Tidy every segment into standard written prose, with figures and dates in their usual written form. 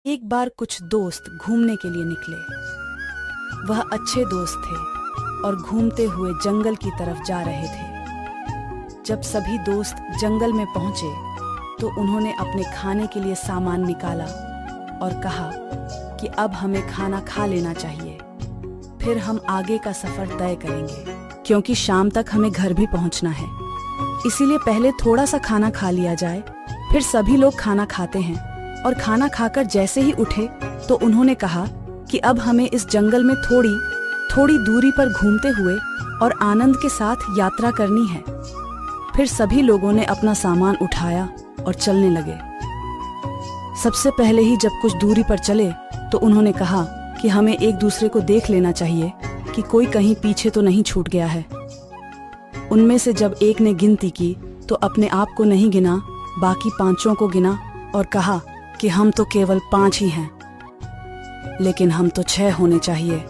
एक बार कुछ दोस्त घूमने के लिए निकले। वह अच्छे दोस्त थे और घूमते हुए जंगल की तरफ जा रहे थे। जब सभी दोस्त जंगल में पहुंचे तो उन्होंने अपने खाने के लिए सामान निकाला और कहा कि अब हमें खाना खा लेना चाहिए, फिर हम आगे का सफर तय करेंगे, क्योंकि शाम तक हमें घर भी पहुंचना है। इसीलिए पहले थोड़ा सा खाना खा लिया जाए। फिर सभी लोग खाना खाते हैं और खाना खाकर जैसे ही उठे तो उन्होंने कहा कि अब हमें इस जंगल में थोड़ी दूरी पर घूमते हुए और आनंद के साथ यात्रा करनी है। फिर सभी लोगों ने अपना सामान उठाया और चलने लगे। सबसे पहले ही जब कुछ दूरी पर चले तो उन्होंने कहा कि हमें एक दूसरे को देख लेना चाहिए कि कोई कहीं पीछे तो नहीं छूट गया है। उनमें से जब एक ने गिनती की तो अपने आप को नहीं गिना, बाकी पांचों को गिना और कहा कि हम तो केवल 5 ही हैं, लेकिन हम तो 6 होने चाहिए।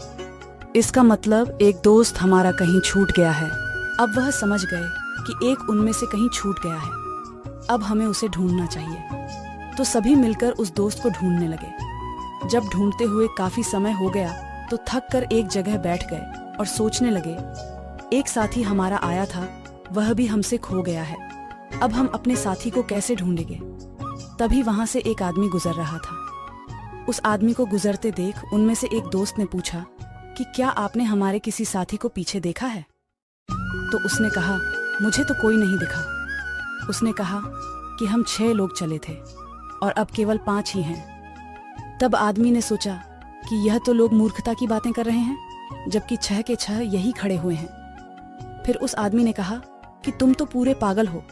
इसका मतलब एक दोस्त हमारा कहीं छूट गया है। अब वह समझ गए कि एक उनमें से कहीं छूट गया है, अब हमें उसे ढूंढना चाहिए। तो सभी मिलकर उस दोस्त को ढूंढने लगे। जब ढूंढते हुए काफी समय हो गया तो थक कर एक जगह बैठ गए और सोचने लगे, एक साथी हमारा आया था, वह भी हमसे खो गया है, अब हम अपने साथी को कैसे ढूंढेंगे। तभी वहां से एक आदमी गुजर रहा था। उस आदमी को गुजरते देख उनमें से एक दोस्त ने पूछा कि क्या आपने हमारे किसी साथी को पीछे देखा है। तो उसने कहा, मुझे तो कोई नहीं दिखा। उसने कहा कि हम 6 लोग चले थे और अब केवल 5 ही हैं। तब आदमी ने सोचा कि यह तो लोग मूर्खता की बातें कर रहे हैं, जबकि 6 के 6 यही खड़े हुए हैं। फिर उस आदमी ने कहा कि तुम तो पूरे पागल हो।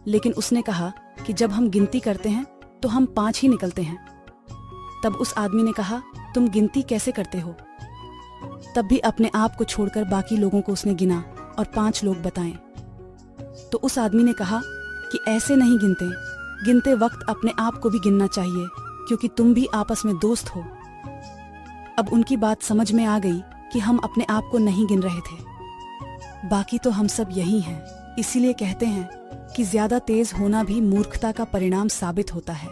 लेकिन उसने कहा कि जब हम गिनती करते हैं तो हम 5 ही निकलते हैं। तब उस आदमी ने कहा, तुम गिनती कैसे करते हो। तब भी अपने आप को छोड़कर बाकी लोगों को उसने गिना और 5 लोग बताएं। तो उस आदमी ने कहा कि ऐसे नहीं गिनते वक्त अपने आप को भी गिनना चाहिए, क्योंकि तुम भी आपस में दोस्त हो। अब उनकी बात समझ में आ गई कि हम अपने आप को नहीं गिन रहे थे, बाकी तो हम सब यही हैं। इसीलिए कहते हैं कि ज्यादा तेज होना भी मूर्खता का परिणाम साबित होता है।